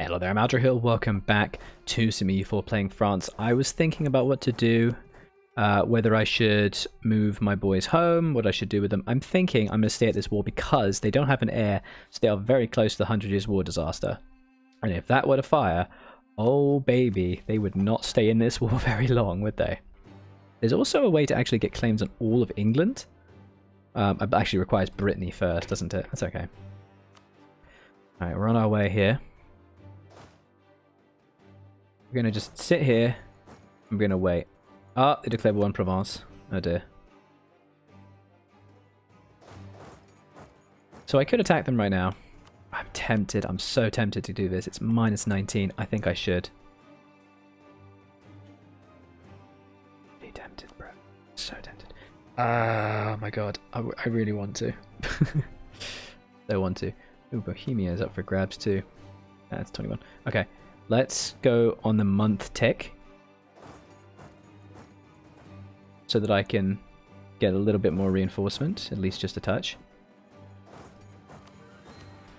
Hello there, I'm Hill. Welcome back to some EU4 playing France. I was thinking about what to do, whether I should move my boys home, what I should do with them. I'm thinking I'm going to stay at this war because they don't have an heir, so they are very close to the 100 Years' War disaster. And if that were to fire, oh baby, they would not stay in this war very long, would they? There's also a way to actually get claims on all of England. It actually requires Brittany first, doesn't it? That's okay. Alright, we're on our way here. We're going to just sit here. I'm going to wait. Ah, they declared war on Provence. Oh dear. So I could attack them right now. I'm tempted. I'm so tempted to do this. It's minus 19. I think I should. Be tempted, bro. So tempted. Oh my god. I really want to. I want to. Ooh, Bohemia is up for grabs too. That's 21. Okay. Let's go on the month tick so that I can get a little bit more reinforcement, at least just a touch.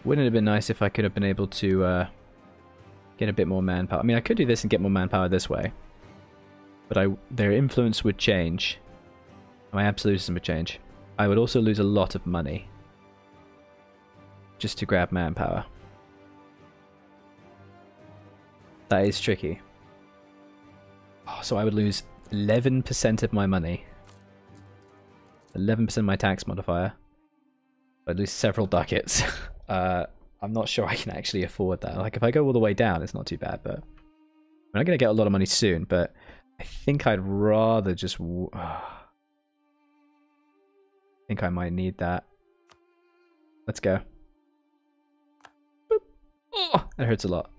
Wouldn't it have been nice if I could have been able to get a bit more manpower? I mean, I could do this and get more manpower this way, but their influence would change. My absolutism would change. I would also lose a lot of money just to grab manpower. That is tricky. Oh, so I would lose 11% of my money. 11% of my tax modifier. I'd lose several ducats. I'm not sure I can actually afford that. Like, if I go all the way down, it's not too bad, but... I'm going to get a lot of money soon, but I think I'd rather just... I think I might need that. Let's go. Boop. Oh, that hurts a lot.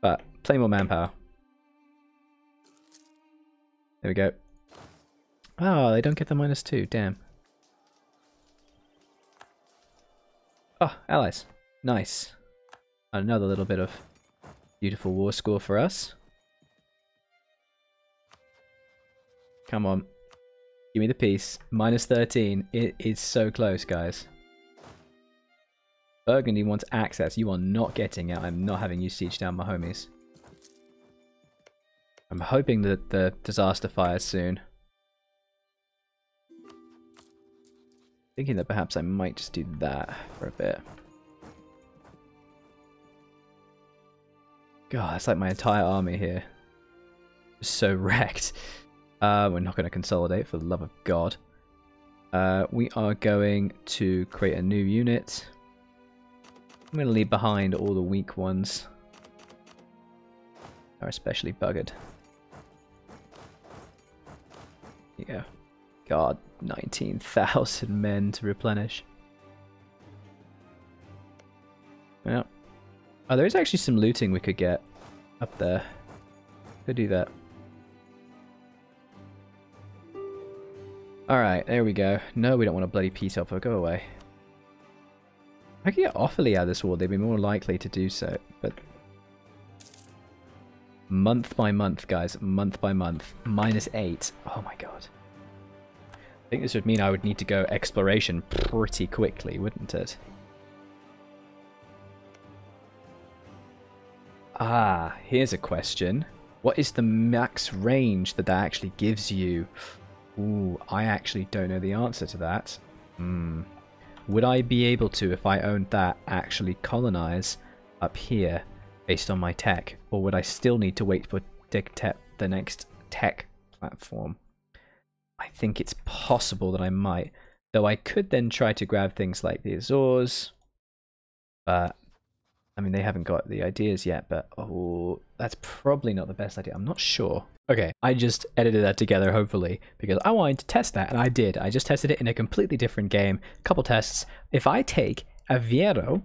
But play more manpower. There we go. Oh, they don't get the -2. Damn. Oh, allies. Nice. Another little bit of beautiful war score for us. Come on. Give me the peace. -13. It is so close, guys. Burgundy wants access. You are not getting it. I'm not having you siege down my homies. I'm hoping that the disaster fires soon. Thinking that perhaps I might just do that for a bit. God, it's like my entire army here. Just so wrecked. We're not going to consolidate, for the love of God. We are going to create a new unit. I'm going to leave behind all the weak ones. They're especially buggered. Here you go. God, 19,000 men to replenish. Well, oh, there is actually some looting we could get up there. Could do that. Alright, there we go. No, we don't want a bloody peace offer. Go away. If I could get Offaly out of this war, they'd be more likely to do so, but... Month by month, guys. Month by month. -8. Oh my god. I think this would mean I would need to go exploration pretty quickly, wouldn't it? Ah, here's a question. What is the max range that actually gives you? Ooh, I actually don't know the answer to that. Would I be able to, if I owned that, actually colonize up here based on my tech? Or would I still need to wait for the next tech platform? I think it's possible that I might. Though I could then try to grab things like the Azores. But, I mean, they haven't got the ideas yet. But, oh, that's probably not the best idea. I'm not sure. Okay, I just edited that together, hopefully, because I wanted to test that, and I did. I just tested it in a completely different game. Couple tests. If I take Aveiro,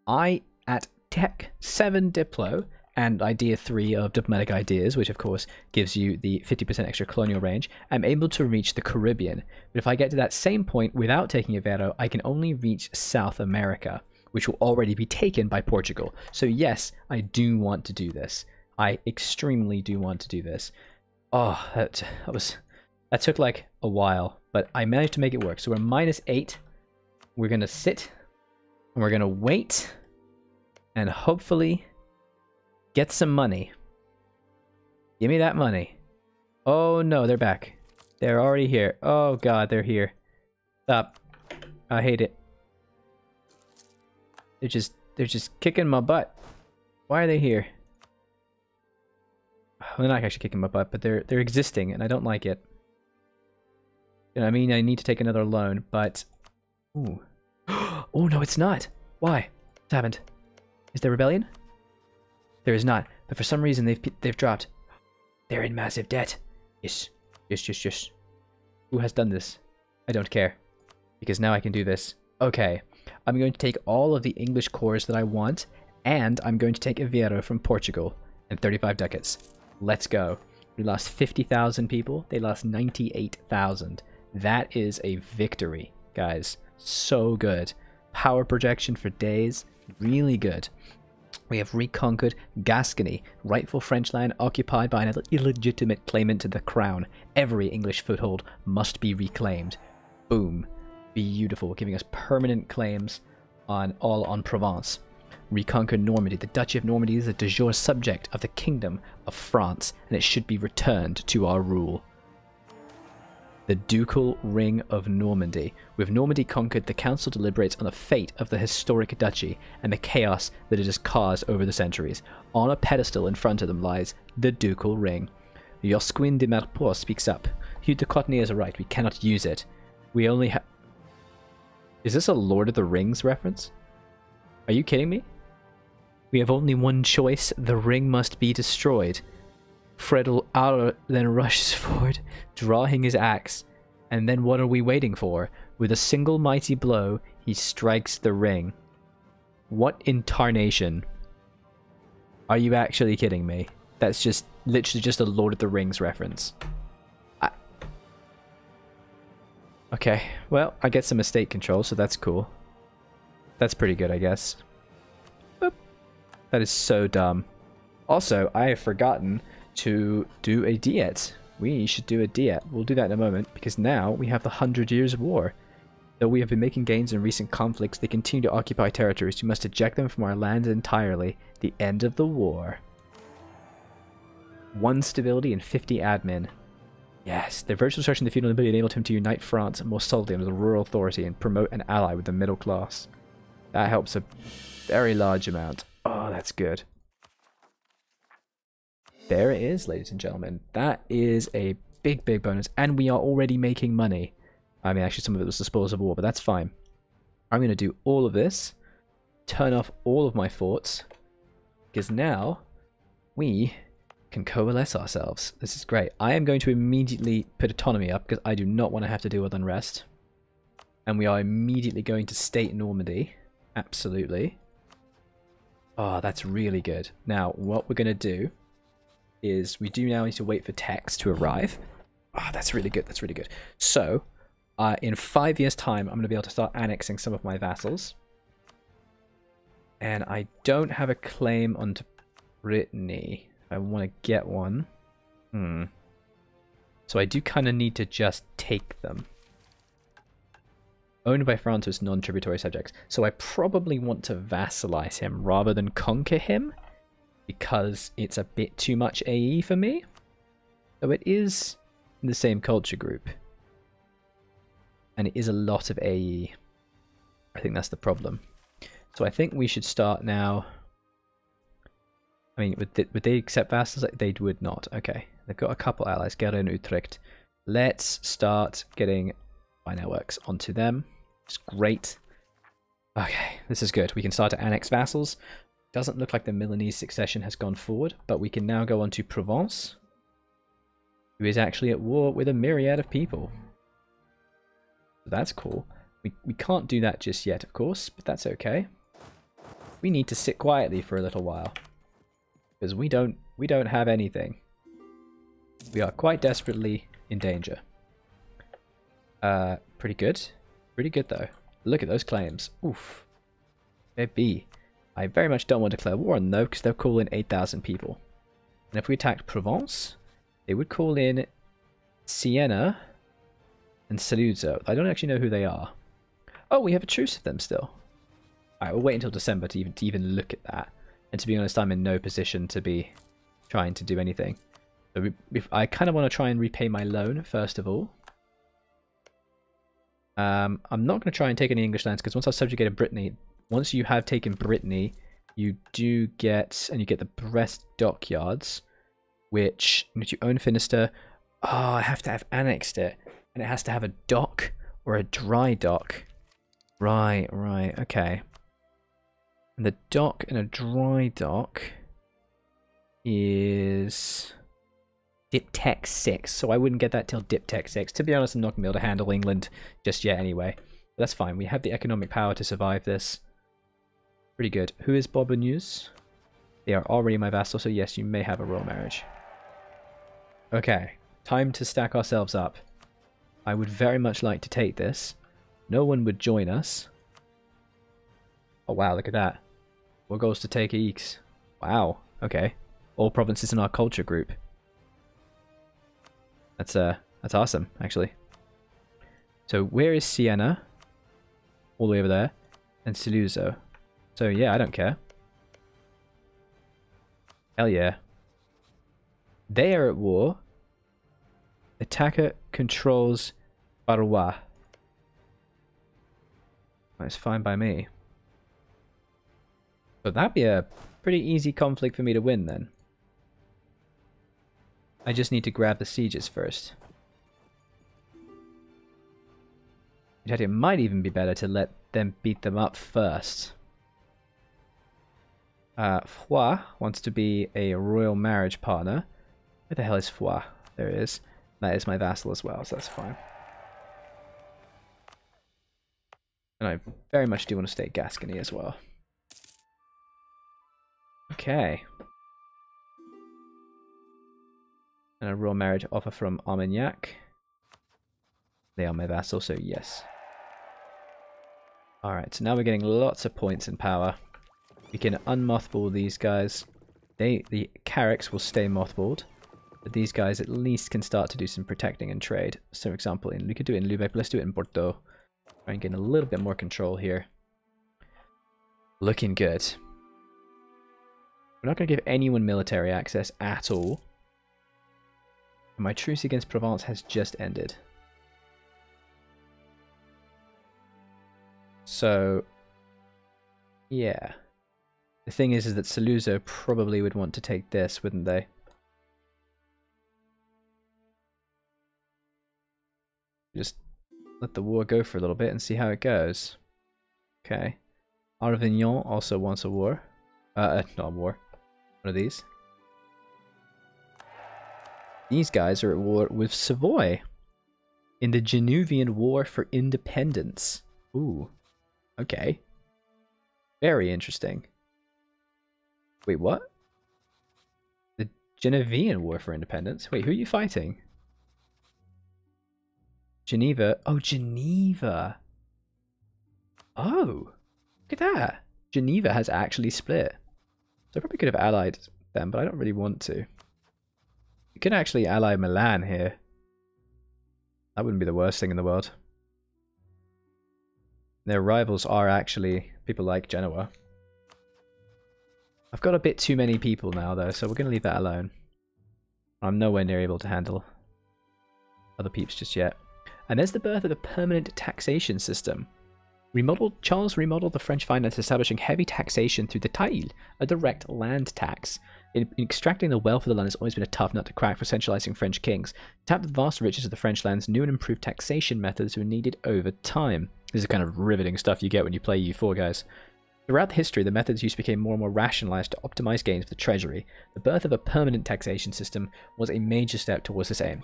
at Tech 7 Diplo, and Idea 3 of Diplomatic Ideas, which of course gives you the 50% extra colonial range, I'm able to reach the Caribbean. But if I get to that same point without taking Aveiro, I can only reach South America, which will already be taken by Portugal. So yes, I do want to do this. I extremely do want to do this. Oh, that took like a while, but I managed to make it work. So we're -8. We're going to sit, and we're going to wait, and hopefully Get some money. Give me that money. Oh no, they're back. They're already here. Oh god, they're here. Stop. I hate it. They're just kicking my butt. Why are they here? Well, they're not actually kicking my butt, but they're existing, and I don't like it. You know, I mean, I need to take another loan, but... Ooh. Oh, no, it's not. Why? What's happened? Is there rebellion? There is not, but for some reason they've dropped. They're in massive debt. Yes. Yes, yes, yes. Who has done this? I don't care. Because now I can do this. Okay. I'm going to take all of the English cores that I want, and I'm going to take Aveiro from Portugal and 35 ducats. Let's go. We lost 50,000 people. They lost 98,000. That is a victory, guys. So good. Power projection for days. Really good. We have reconquered Gascony, rightful French land occupied by an illegitimate claimant to the crown. Every English foothold must be reclaimed. Boom. Beautiful, giving us permanent claims on Provence. Reconquer Normandy. The Duchy of Normandy is a de jure subject of the Kingdom of France, and it should be returned to our rule. The Ducal Ring of Normandy. With Normandy conquered, the council deliberates on the fate of the historic duchy and the chaos that it has caused over the centuries. On a pedestal in front of them lies the Ducal Ring. Josquin de Marport speaks up. Hugh de Courtenay is right. We cannot use it. We only have... Is this a Lord of the Rings reference? Are you kidding me? We have only one choice. The ring must be destroyed. Fredel Auer then rushes forward, drawing his axe. And then what are we waiting for? With a single mighty blow, he strikes the ring. What in tarnation? Are you actually kidding me? That's just literally just a Lord of the Rings reference. Okay, well, I get some estate control, so that's cool. That's pretty good, I guess. Boop. That is so dumb. Also, I have forgotten to do a diet. We should do a diet. We'll do that in a moment, because now we have the 100 Years' War. Though we have been making gains in recent conflicts, they continue to occupy territories. We must eject them from our lands entirely. The end of the war. 1 stability and 50 admin. Yes, the virtual destruction of the feudal nobility enabled him to unite France more solidly under the rural authority and promote an ally with the middle class. That helps a very large amount. Oh, that's good. There it is, ladies and gentlemen. That is a big, big bonus. And we are already making money. I mean, actually, some of it was the spoils of war, but that's fine. I'm going to do all of this. Turn off all of my forts. Because now we can coalesce ourselves. This is great. I am going to immediately put autonomy up because I do not want to have to deal with unrest. And we are immediately going to state Normandy. Absolutely. Oh, that's really good. Now, what we're going to do is we do now need to wait for text to arrive. Oh, that's really good. That's really good. So, in 5 years' time, I'm going to be able to start annexing some of my vassals. And I don't have a claim onto Brittany. I want to get one. So I do kind of need to just take them. Owned by France with non-tributary subjects. So I probably want to vassalize him rather than conquer him, because it's a bit too much AE for me. Though it is in the same culture group. And it is a lot of AE. I think that's the problem. So I think we should start now. I mean, would they accept vassals? They would not. Okay. They've got a couple allies, Gera and Utrecht. Let's start getting my networks onto them. It's great. Okay, this is good. We can start to annex vassals. Doesn't look like the Milanese succession has gone forward, but we can now go on to Provence, who is actually at war with a myriad of people. So that's cool. We can't do that just yet, of course, but that's okay. We need to sit quietly for a little while, because we don't have anything. We are quite desperately in danger. Pretty good. Pretty good, though. Look at those claims. Oof. Baby. I very much don't want to declare war on them, though, because they'll call in 8,000 people. And if we attacked Provence, they would call in Siena and Saluzzo. I don't actually know who they are. Oh, we have a truce with them still. Alright, we'll wait until December to even look at that. And to be honest, I'm in no position to be trying to do anything. So I kind of want to try and repay my loan, first of all. I'm not going to try and take any English lands, because once I've subjugated Brittany, once you have taken Brittany, you do get, and you get the Brest dockyards, which you own Finisterre. Oh, I have to have annexed it. And it has to have a dock or a dry dock. Right, okay. And the dock and a dry dock is Diptech 6, so I wouldn't get that till Diptech 6. To be honest, I'm not going to be able to handle England just yet anyway. But that's fine, we have the economic power to survive this. Pretty good. Who is Bourbonnais? They are already my vassal, so yes, you may have a royal marriage. Okay, time to stack ourselves up. I would very much like to take this. No one would join us. Oh wow, look at that. What goes to take Aix? Wow, okay. All provinces in our culture group. That's awesome, actually. So where is Siena? All the way over there. And Saluzzo. So yeah, I don't care. Hell yeah. They are at war. Attacker controls Barrois. That's fine by me. But that'd be a pretty easy conflict for me to win then. I just need to grab the sieges first. In fact, it might even be better to let them beat them up first. Foix wants to be a royal marriage partner. Where the hell is Foix? There it is. That is my vassal as well, so that's fine. And I very much do want to stay Gascony as well. Okay. And a royal marriage offer from Armagnac. They are my vassal, so yes. Alright, so now we're getting lots of points in power. We can unmothball these guys. The Carracks will stay mothballed. But these guys at least can start to do some protecting and trade. So for example, we could do it in Lubeck, but let's do it in Bordeaux. Try and gain a little bit more control here. Looking good. We're not going to give anyone military access at all. And my truce against Provence has just ended. So, yeah. The thing is that Saluzzo probably would want to take this, wouldn't they? Just let the war go for a little bit and see how it goes. Okay. Arvignon also wants a war. Not a war. One of these. These guys are at war with Savoy. In the Genovian War for Independence. Ooh. Okay. Very interesting. Wait, what? The Genovian War for Independence? Wait, who are you fighting? Geneva. Oh, Geneva. Oh. Look at that. Geneva has actually split. So I probably could have allied them, but I don't really want to. We could actually ally Milan here. That wouldn't be the worst thing in the world. Their rivals are actually people like Genoa. I've got a bit too many people now though, so we're going to leave that alone. I'm nowhere near able to handle other peeps just yet. And there's the birth of a permanent taxation system. Charles remodeled the French finance, establishing heavy taxation through the taille, a direct land tax. In extracting the wealth of the land has always been a tough nut to crack for centralizing French kings. To tap the vast riches of the French lands, new and improved taxation methods were needed over time. This is kind of riveting stuff you get when you play EU4, guys. Throughout history, the methods used became more and more rationalized to optimize gains for the treasury. The birth of a permanent taxation system was a major step towards this aim.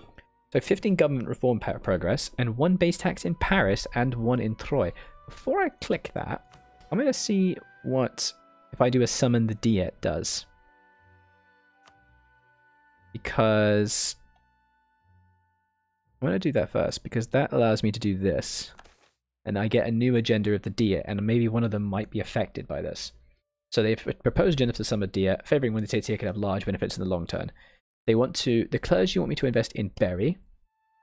So 15 government reform progress, and 1 base tax in Paris and 1 in Troyes. Before I click that, I'm going to see what, if I do a summon the Diet, does. Because I'm going to do that first, because that allows me to do this. And I get a new agenda of the Diet, and maybe one of them might be affected by this. So they've proposed agenda to summon Diet, favouring when the Diet can have large benefits in the long term. They want to, the clergy want me to invest in Berry.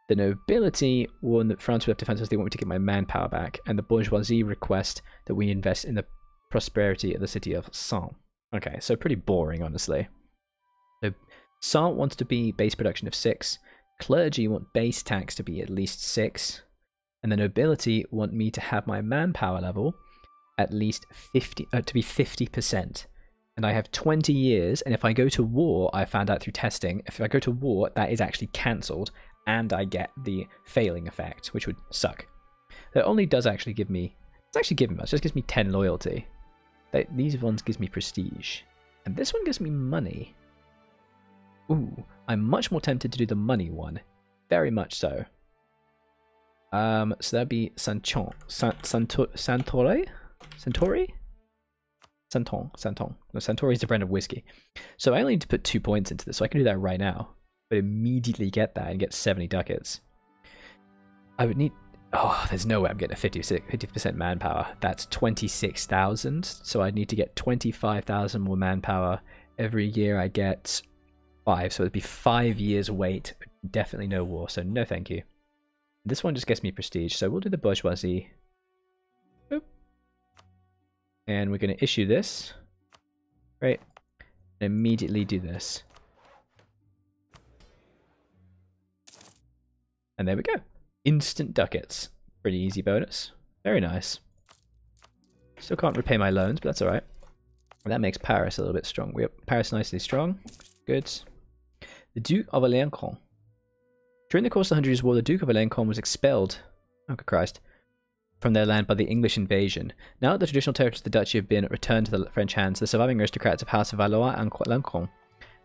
The nobility want that France would have defenses, they want me to get my manpower back. And the bourgeoisie request that we invest in the prosperity of the city of Sens. Okay, so pretty boring, honestly. So Sant wants to be base production of 6. Clergy want base tax to be at least 6. And the nobility want me to have my manpower level at least 50 to be 50%. And I have 20 years, and if I go to war, I found out through testing, if I go to war, that is actually cancelled, and I get the failing effect, which would suck. That only does actually give me, it's actually giving much, it just gives me 10 loyalty. These ones gives me prestige. And this one gives me money. Ooh, I'm much more tempted to do the money one. Very much so. So that'd be Santon. Santori? Santori? Santon. No, Santori is a brand of whiskey. So I only need to put 2 points into this, so I can do that right now. But immediately get that and get 70 ducats. I would need... Oh, there's no way I'm getting a 50% manpower. That's 26,000. So I'd need to get 25,000 more manpower. Every year I get 5. So it'd be 5 years wait. Definitely no war. So no thank you. This one just gets me prestige. So we'll do the bourgeoisie. Boop. And we're going to issue this. Right. And immediately do this. And there we go. Instant ducats. Pretty easy bonus. Very nice. Still can't repay my loans, but that's alright. That makes Paris a little bit strong. We have Paris nicely strong. Good. The Duke of Alencon. During the course of the 100 Years' War, the Duke of Alencon was expelled, oh good Christ, from their land by the English invasion. Now that the traditional territories of the duchy have been returned to the French hands, the surviving aristocrats of House of Valois and Alencon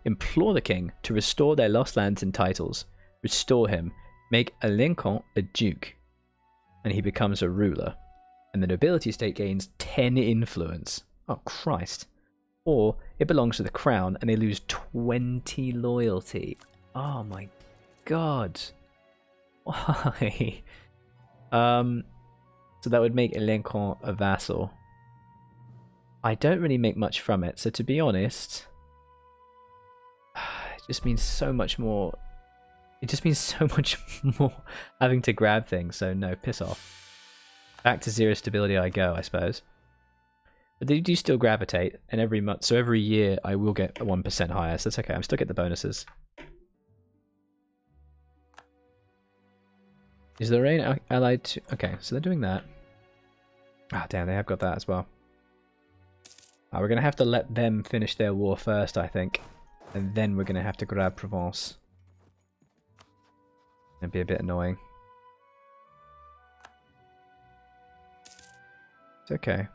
implore the king to restore their lost lands and titles. Restore him. Make Alencon a duke, and he becomes a ruler, and the nobility estate gains 10 influence. Oh Christ. Or it belongs to the crown and they lose 20 loyalty. Oh my god. Why? So that would make Alencon a vassal. I don't really make much from it, so to be honest, it just means so much more. It just means so much more having to grab things, so no, piss off. Back to 0 stability I go, I suppose. But they do still gravitate, and every month, so every year I will get 1% higher, so that's okay, I'm still getting the bonuses. Is the Lorraine allied to... Okay, so they're doing that. Ah, damn, they have got that as well. We're going to have to let them finish their war first, I think. And then we're going to have to grab Provence. It'd be a bit annoying. It's okay.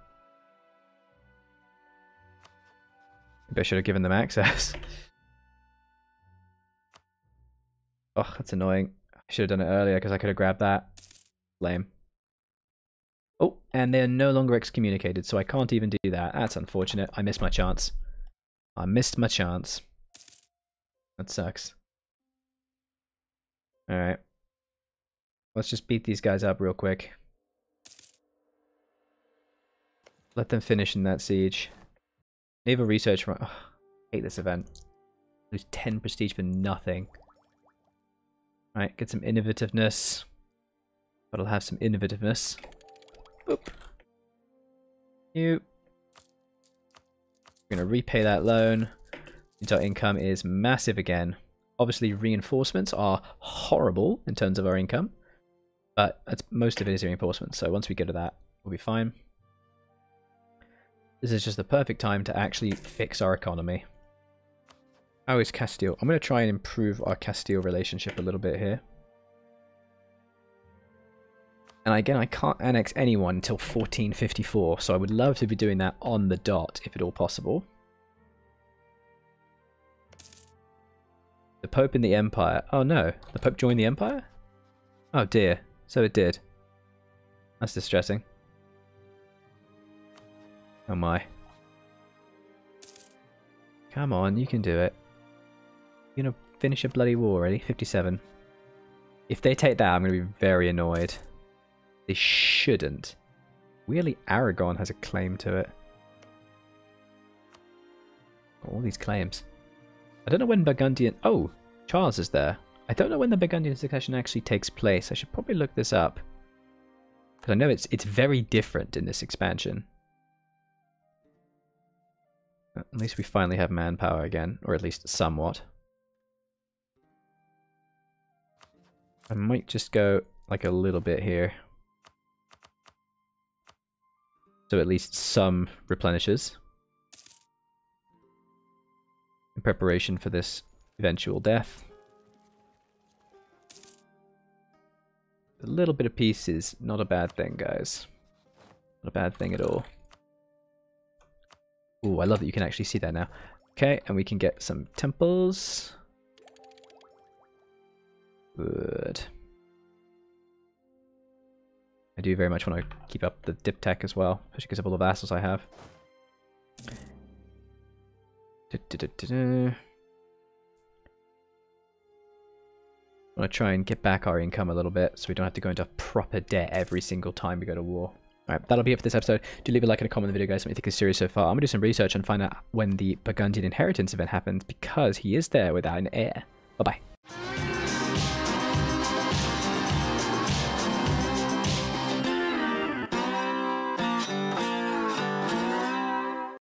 Maybe I should have given them access. Oh, that's annoying. I should have done it earlier because I could have grabbed that. Lame. Oh, and they're no longer excommunicated, so I can't even do that. That's unfortunate. I missed my chance. I missed my chance. That sucks. Alright. Let's just beat these guys up real quick. Let them finish in that siege. Naval research. Oh, I hate this event. Lose 10 prestige for nothing. Alright, get some innovativeness. But I'll have some innovativeness. Boop. You. We're going to repay that loan. Our income is massive again. Obviously, reinforcements are horrible in terms of our income, but most of it is reinforcements, so once we get to that, we'll be fine. This is just the perfect time to actually fix our economy. How is Castile? I'm going to try and improve our Castile relationship a little bit here. And again, I can't annex anyone until 1454, so I would love to be doing that on the dot, if at all possible. The Pope in the Empire. Oh no, the Pope joined the Empire? Oh dear, so it did. That's distressing. Oh my. Come on, you can do it. You're gonna finish a bloody war already? 57. If they take that, I'm gonna be very annoyed. They shouldn't. Weirdly, Aragon has a claim to it. All these claims. I don't know when Burgundian... Oh, Charles is there. I don't know when the Burgundian succession actually takes place. I should probably look this up. Because I know it's very different in this expansion. At least we finally have manpower again, or at least somewhat. I might just go like a little bit here. So at least some replenishes. In preparation for this eventual death. A little bit of peace is not a bad thing, guys. Not a bad thing at all. Ooh, I love that you can actually see that now. Okay, and we can get some temples. Good. I do very much want to keep up the diptech as well, especially because of all the vassals I have. I want to try and get back our income a little bit so we don't have to go into proper debt every single time we go to war. Alright, that'll be it for this episode. Do leave a like and a comment on the video, guys. What you think is serious so far. I'm going to do some research and find out when the Burgundian inheritance event happens, because he is there without an heir. Bye-bye.